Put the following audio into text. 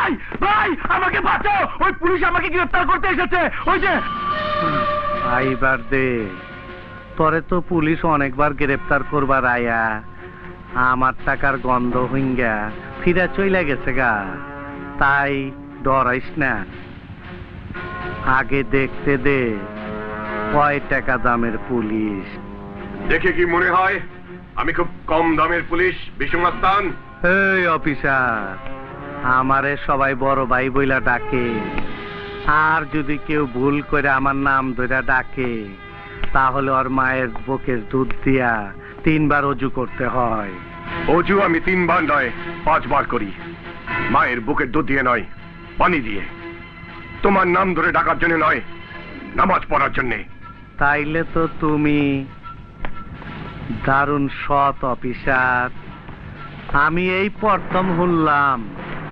ভাই ভাই আমাকে বাঁচাও, ওই পুলিশ আমাকে গ্রেফতার করতে এসেছে। ওই যে আইবার দে, তোরে তো পুলিশ অনেকবার গ্রেফতার করবার আয়া আমার টাকার গন্ধ হইঙ্গা ফিরা চইলা গেছে গা, তাই ডরাইস না। আগে দেখতে দে কয় টাকা দামের পুলিশ। দেখে কি মনে হয় আমি খুব কম দামের পুলিশ বিশ্বনাস্তান? এই অফিসার, আমারে সবাই বড় ভাই বইলা ডাকে, আর যদি কেউ ভুল করে আমার নাম ধরে ডাকে তাহলে ওর মায়ের বুকের দুধ দিয়া 3 বার অজু করতে হয়। অজু আমি 3 বার নয় 5 বার করি, মায়ের বুকের দুধ দিয়ে নয়, পানি দিয়ে। তোমার নাম ধরে ডাকার জন্য নয়, নামাজ পড়ার জন্যে। তাইলে তো তুমি দারুণ সৎ অফিসার। আমি এই প্রথম শুনলাম